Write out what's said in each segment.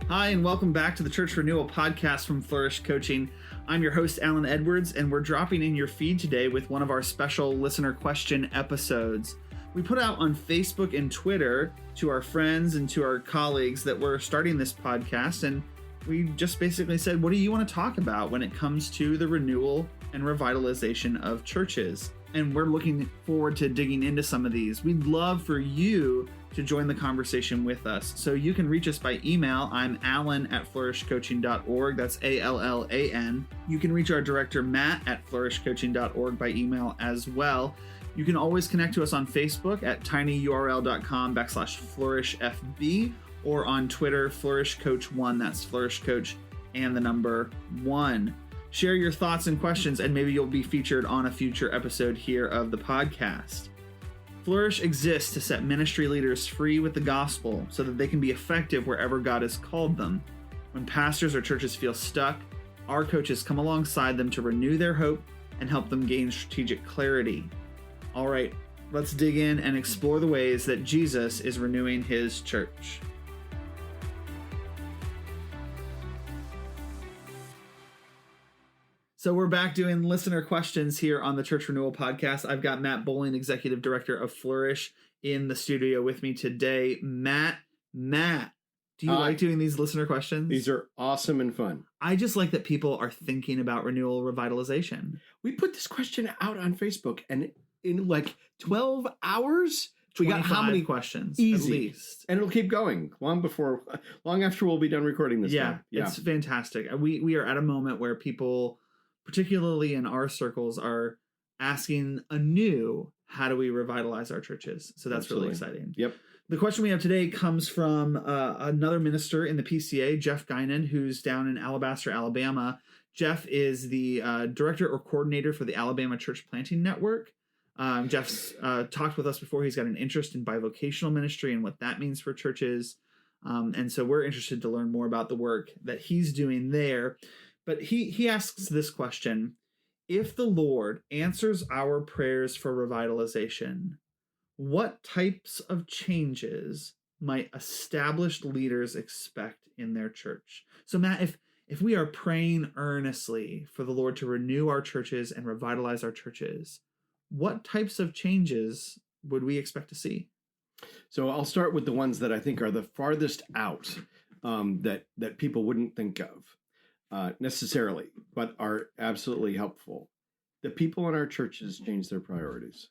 Hi, and welcome back to the Church Renewal podcast from Flourish Coaching. I'm your host, Alan Edwards, and we're dropping in your feed today with one of our special listener question episodes. We put out on Facebook and Twitter to our friends and to our colleagues that we're starting this podcast, and we just basically said, what do you want to talk about when it comes to the renewal and revitalization of churches? And we're looking forward to digging into some of these. We'd love for you to join the conversation with us. So you can reach us by email. I'm alan@flourishcoaching.org. That's ALLAN. You can reach our director, Matt, at flourishcoaching.org by email as well. You can always connect to us on Facebook at tinyurl.com/flourishfb or on Twitter, flourishcoach1. That's flourishcoach and the number 1. Share your thoughts and questions, and maybe you'll be featured on a future episode here of the podcast. Flourish exists to set ministry leaders free with the gospel so that they can be effective wherever God has called them. When pastors or churches feel stuck, our coaches come alongside them to renew their hope and help them gain strategic clarity. All right, let's dig in and explore the ways that Jesus is renewing his church. So we're back doing listener questions here on the Church Renewal podcast. I've got Matt Bowling, Executive Director of Flourish, in the studio with me today. Matt, do you like doing these listener questions? These are awesome and fun. I just like that people are thinking about renewal revitalization. We put this question out on Facebook, and in like 12 hours, we got how many questions? Easy. At least. And it'll keep going long after we'll be done recording this. Yeah, it's fantastic. We are at a moment where people, particularly in our circles, are asking anew, how do we revitalize our churches? So that's Absolutely. Really exciting. Yep. The question we have today comes from another minister in the PCA, Jeff Guinan, who's down in Alabaster, Alabama. Jeff is the director or coordinator for the Alabama Church Planting Network. Jeff's talked with us before. He's got an interest in bivocational ministry and what that means for churches. And so we're interested to learn more about the work that he's doing there. But he asks this question: if the Lord answers our prayers for revitalization, what types of changes might established leaders expect in their church? So Matt, if we are praying earnestly for the Lord to renew our churches and revitalize our churches, what types of changes would we expect to see? So I'll start with the ones that I think are the farthest out, that people wouldn't think of necessarily, but are absolutely helpful. The people in our churches change their priorities.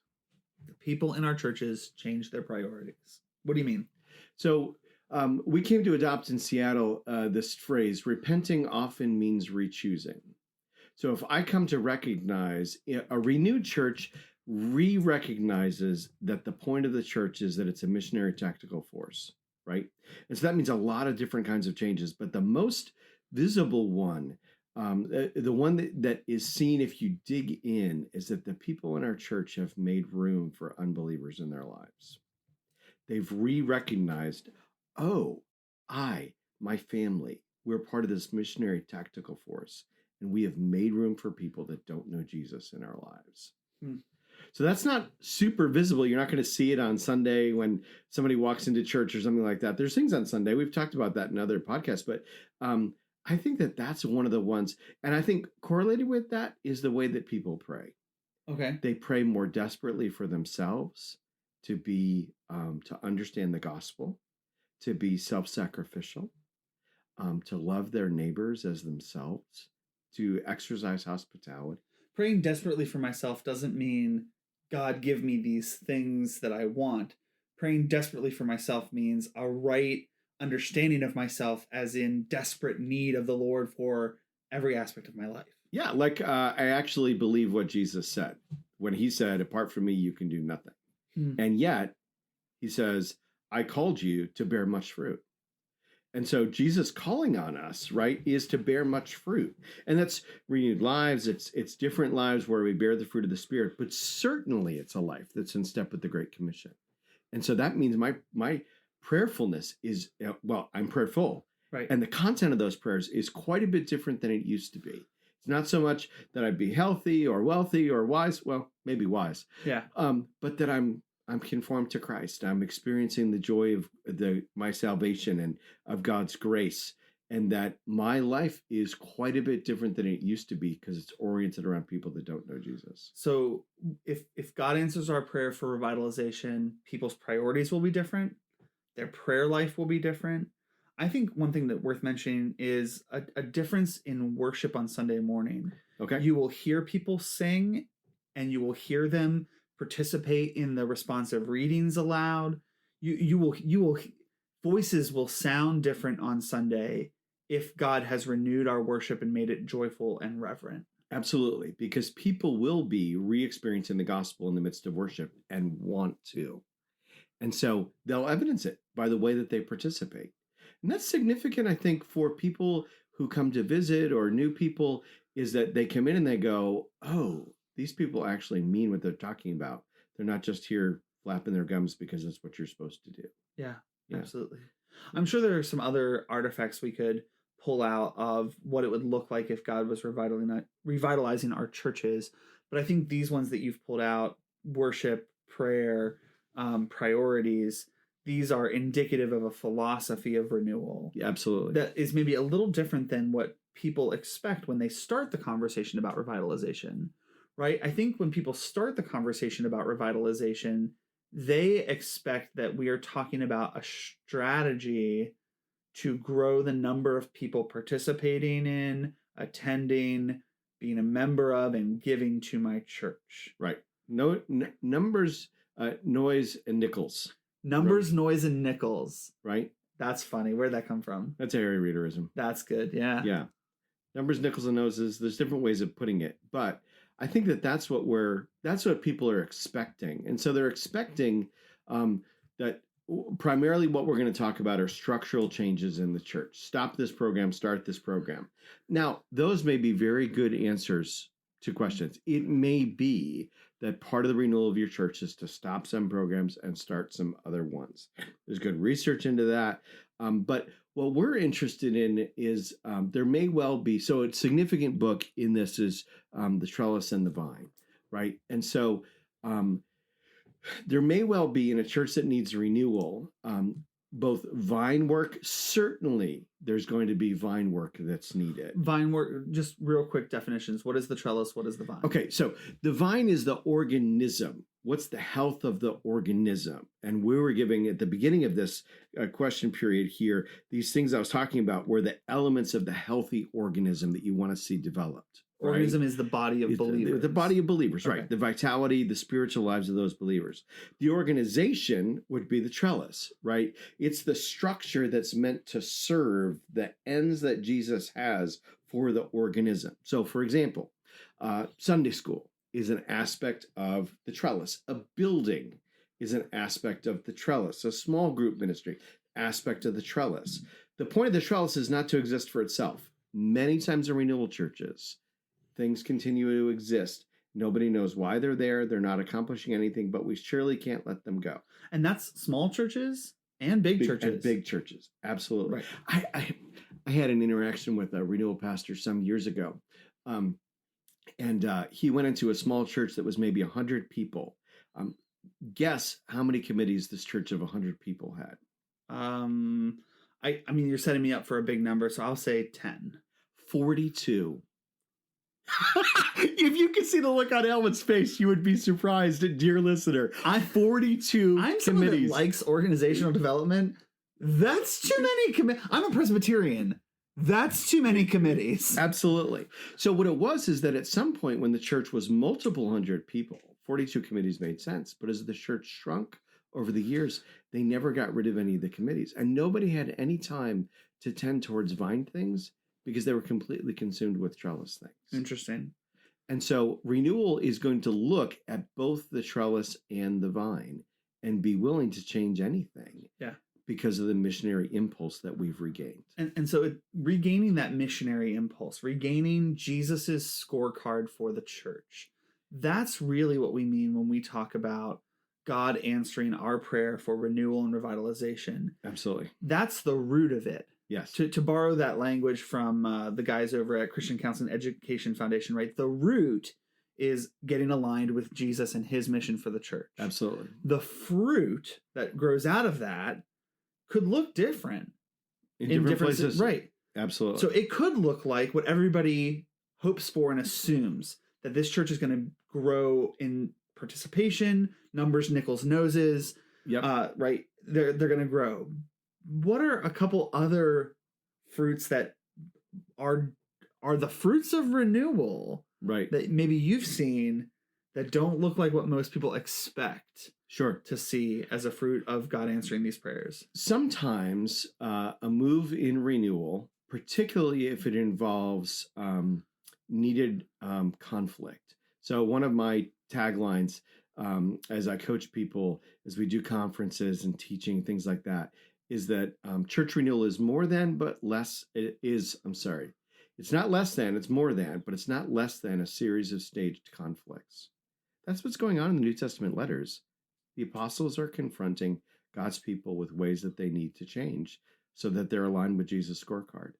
The people in our churches change their priorities. What do you mean? So we came to adopt in Seattle this phrase: repenting often means rechoosing. So if I come to recognize, a renewed church recognizes that the point of the church is that it's a missionary tactical force, right? And so that means a lot of different kinds of changes, but the most visible one, the one that is seen if you dig in, is that the people in our church have made room for unbelievers in their lives. They've recognized, my family, we're part of this missionary tactical force, and we have made room for people that don't know Jesus in our lives. So that's not super visible. You're not going to see it on Sunday when somebody walks into church or something like that. There's things on Sunday. We've talked about that in other podcasts, but I think that's one of the ones. And I think correlated with that is the way that people pray. Okay. They pray more desperately for themselves to be, to understand the gospel, to be self-sacrificial, to love their neighbors as themselves, to exercise hospitality. Praying desperately for myself doesn't mean, God, give me these things that I want. Praying desperately for myself means a right understanding of myself as in desperate need of the Lord for every aspect of my life. Yeah, like I actually believe what Jesus said when he said, apart from me, you can do nothing. And yet, he says, I called you to bear much fruit. And so Jesus calling on us, right, is to bear much fruit. And that's renewed lives. It's different lives where we bear the fruit of the Spirit. But certainly it's a life that's in step with the Great Commission. And so that means my prayerfulness is, I'm prayerful. Right. And the content of those prayers is quite a bit different than it used to be. It's not so much that I'd be healthy or wealthy or wise. Well, maybe wise. Yeah. But that I'm conformed to Christ. I'm experiencing the joy of my salvation and of God's grace. and that my life is quite a bit different than it used to be because it's oriented around people that don't know Jesus. So if God answers our prayer for revitalization, people's priorities will be different. Their prayer life will be different. I think one thing that worth mentioning is a difference in worship on Sunday morning. Okay. You will hear people sing, and you will hear them participate in the responsive readings aloud. You will voices will sound different on Sunday if God has renewed our worship and made it joyful and reverent. Absolutely, because people will be re-experiencing the gospel in the midst of worship and want to. And so they'll evidence it by the way that they participate. And that's significant, I think, for people who come to visit or new people, is that they come in and they go, oh, these people actually mean what they're talking about. They're not just here flapping their gums because that's what you're supposed to do. Yeah. Absolutely. I'm sure there are some other artifacts we could pull out of what it would look like if God was revitalizing our churches. But I think these ones that you've pulled out, worship, prayer, priorities, these are indicative of a philosophy of renewal. Yeah, absolutely. That is maybe a little different than what people expect when they start the conversation about revitalization, right? I think when people start the conversation about revitalization, they expect that we are talking about a strategy to grow the number of people participating in, attending, being a member of, and giving to my church. Right. No numbers, noise, and nickels. Numbers, noise, and nickels. Right. That's funny. Where'd that come from? That's Harry Readerism. That's good. Yeah. Yeah. Numbers, nickels, and noses. There's different ways of putting it, but I think that's what people are expecting. And so they're expecting that primarily what we're going to talk about are structural changes in the church. Stop this program, start this program. Now, those may be very good answers to questions. It may be that part of the renewal of your church is to stop some programs and start some other ones. There's good research into that. But what we're interested in is there may well be, so a significant book in this is The Trellis and the Vine, right? And so there may well be in a church that needs renewal, both vine work, certainly there's going to be vine work that's needed. Vine work, just real quick definitions. What is the trellis? What is the vine? Okay, so the vine is the organism. What's the health of the organism? And we were giving at the beginning of this question period here, these things I was talking about were the elements of the healthy organism that you want to see developed. Organism right? is the body of believers. The body of believers, Okay. right. The vitality, the spiritual lives of those believers. The organization would be the trellis, right? It's the structure that's meant to serve the ends that Jesus has for the organism. So, for example, Sunday school is an aspect of the trellis. A building is an aspect of the trellis. A small group ministry, aspect of the trellis. The point of the trellis is not to exist for itself. Many times in renewal churches, things continue to exist. Nobody knows why they're there. They're not accomplishing anything, but we surely can't let them go. And that's small churches and big churches. And big churches, absolutely. Right. I had an interaction with a renewal pastor some years ago. And he went into a small church that was maybe 100 people. Guess how many committees this church of 100 people had? I mean, you're setting me up for a big number, so I'll say 10. 42. If you could see the look on Elvin's face, you would be surprised, dear listener. 42 I'm someone that likes organizational development. That's too many committees. I'm a Presbyterian. That's too many committees. Absolutely. So what it was is that at some point when the church was multiple hundred people, 42 committees made sense. But as the church shrunk over the years, they never got rid of any of the committees. And nobody had any time to tend towards vine things because they were completely consumed with trellis things. Interesting. And so renewal is going to look at both the trellis and the vine and be willing to change anything. Yeah. Because of the missionary impulse that we've regained. And so regaining that missionary impulse, regaining Jesus's scorecard for the church, that's really what we mean when we talk about God answering our prayer for renewal and revitalization. Absolutely. That's the root of it. Yes. To borrow that language from the guys over at Christian Counsel and Education Foundation, right? The root is getting aligned with Jesus and his mission for the church. Absolutely. The fruit that grows out of that could look different in different places. Right. Absolutely. So it could look like what everybody hopes for and assumes, that this church is going to grow in participation, numbers, nickels, noses. Yep. Right? They're going to grow. What are a couple other fruits that are the fruits of renewal Right. that maybe you've seen that don't look like what most people expect Sure. to see as a fruit of God answering these prayers? Sometimes a move in renewal, particularly if it involves needed conflict. So one of my taglines as I coach people, as we do conferences and teaching, things like that, is that church renewal is more than, but less, it's not less than, it's more than, but it's not less than a series of staged conflicts. That's what's going on in the New Testament letters. The apostles are confronting God's people with ways that they need to change so that they're aligned with Jesus' scorecard.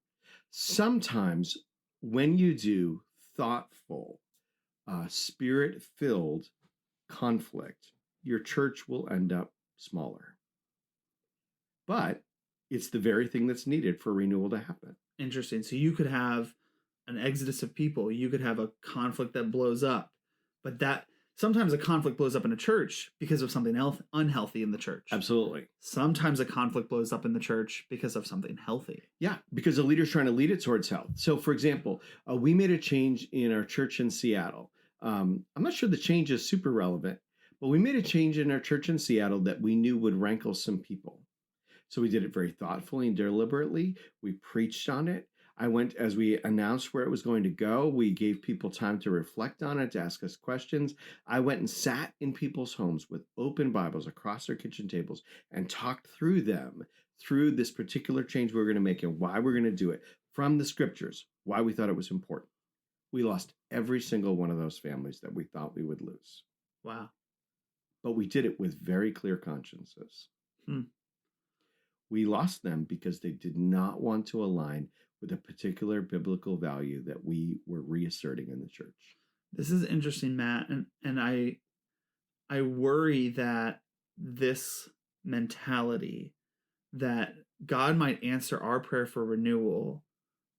Sometimes when you do thoughtful, spirit-filled conflict, your church will end up smaller. But it's the very thing that's needed for renewal to happen. Interesting. So you could have an exodus of people. You could have a conflict that blows up. But that sometimes a conflict blows up in a church because of something unhealthy in the church. Absolutely. Sometimes a conflict blows up in the church because of something healthy. Yeah, because the leader's trying to lead it towards health. So, for example, we made a change in our church in Seattle. I'm not sure the change is super relevant, but we made a change in our church in Seattle that we knew would rankle some people. So we did it very thoughtfully and deliberately. We preached on it. I went, as we announced where it was going to go, we gave people time to reflect on it, to ask us questions. I went and sat in people's homes with open Bibles across their kitchen tables and talked through this particular change we were going to make and why we're going to do it from the scriptures, why we thought it was important. We lost every single one of those families that we thought we would lose. Wow. But we did it with very clear consciences. We lost them because they did not want to align with a particular biblical value that we were reasserting in the church. This is interesting, Matt, and I worry that this mentality that God might answer our prayer for renewal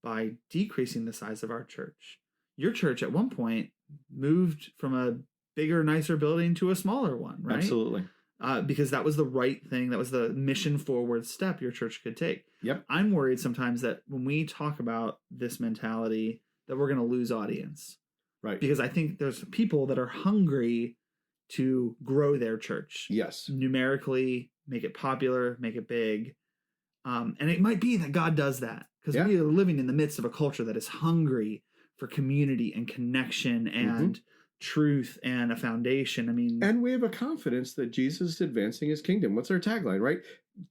by decreasing the size of our church. Your church at one point moved from a bigger, nicer building to a smaller one, right? Absolutely. Because that was the right thing. That was the mission forward step your church could take. Yep. I'm worried sometimes that when we talk about this mentality, that we're going to lose audience. Right. Because I think there's people that are hungry to grow their church. Yes. Numerically, make it popular, make it big. And it might be that God does that because we are living in the midst of a culture that is hungry for community and connection and truth and a foundation. I mean, and we have a confidence that Jesus is advancing his kingdom. What's our tagline, right?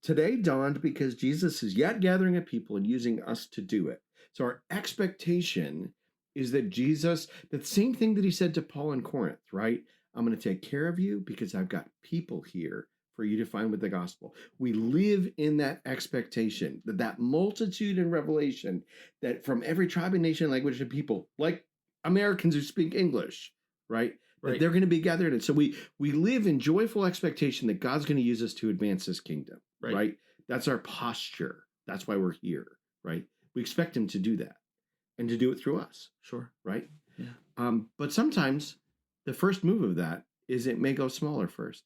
Today dawned because Jesus is yet gathering a people and using us to do it. So our expectation is that Jesus, the same thing that he said to Paul in Corinth, right? I'm going to take care of you because I've got people here for you to find with the gospel. We live in that expectation that multitude in Revelation, that from every tribe and nation, language, and people, like Americans who speak English, right? That they're going to be gathered. And so we live in joyful expectation that God's going to use us to advance his kingdom, right? That's our posture. That's why we're here, right? We expect him to do that and to do it through us. Sure. Right? Yeah. But sometimes the first move of that is it may go smaller first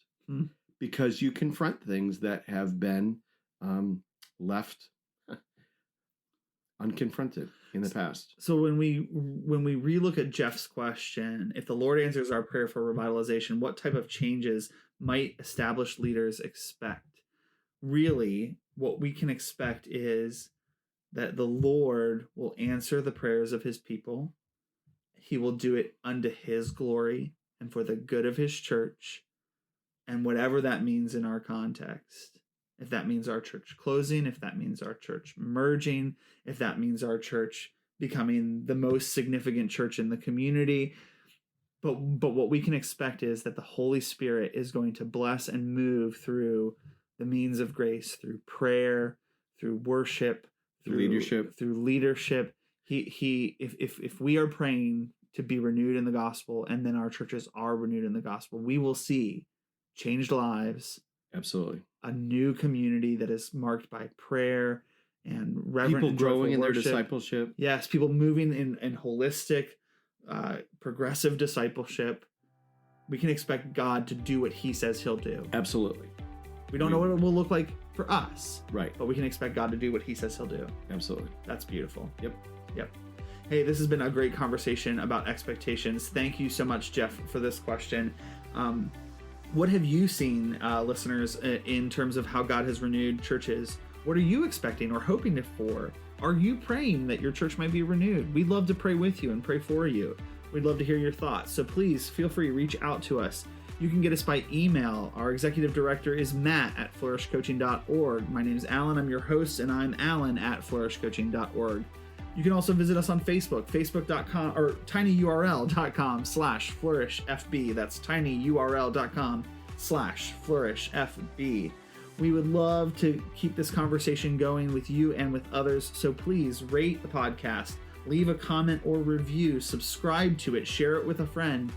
because you confront things that have been left unconfronted in the past. So when we relook at Jeff's question, if the Lord answers our prayer for revitalization, what type of changes might established leaders expect? Really, what we can expect is that the Lord will answer the prayers of his people. He will do it unto his glory and for the good of his church, and whatever that means in our context. If that means our church closing, if that means our church merging, if that means our church becoming the most significant church in the community. But what we can expect is that the Holy Spirit is going to bless and move through the means of grace, through prayer, through worship, through leadership. If we are praying to be renewed in the gospel, and then our churches are renewed in the gospel, we will see changed lives. Absolutely. A new community that is marked by prayer and reverent People and joyful growing in their worship. discipleship. Yes, people moving in holistic, progressive discipleship. We can expect God to do what he says he'll do. Absolutely. We don't know what it will look like for us. Right. But we can expect God to do what he says he'll do. Absolutely. That's beautiful. Yep. Hey, this has been a great conversation about expectations. Thank you so much, Jeff, for this question. What have you seen, listeners, in terms of how God has renewed churches? What are you expecting or hoping for? Are you praying that your church might be renewed? We'd love to pray with you and pray for you. We'd love to hear your thoughts. So please feel free to reach out to us. You can get us by email. Our executive director is matt@flourishcoaching.org. My name is Alan. I'm your host, and I'm alan@flourishcoaching.org. You can also visit us on Facebook, facebook.com or tinyurl.com/flourishfb. That's tinyurl.com/flourishfb. We would love to keep this conversation going with you and with others. So please rate the podcast, leave a comment or review, subscribe to it, share it with a friend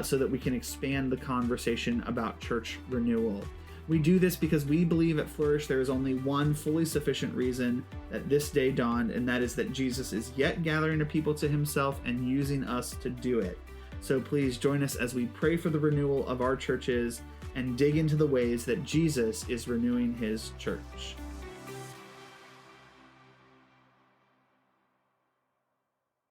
so that we can expand the conversation about church renewal. We do this because we believe at Flourish there is only one fully sufficient reason that this day dawned, and that is that Jesus is yet gathering a people to himself and using us to do it. So please join us as we pray for the renewal of our churches and dig into the ways that Jesus is renewing his church.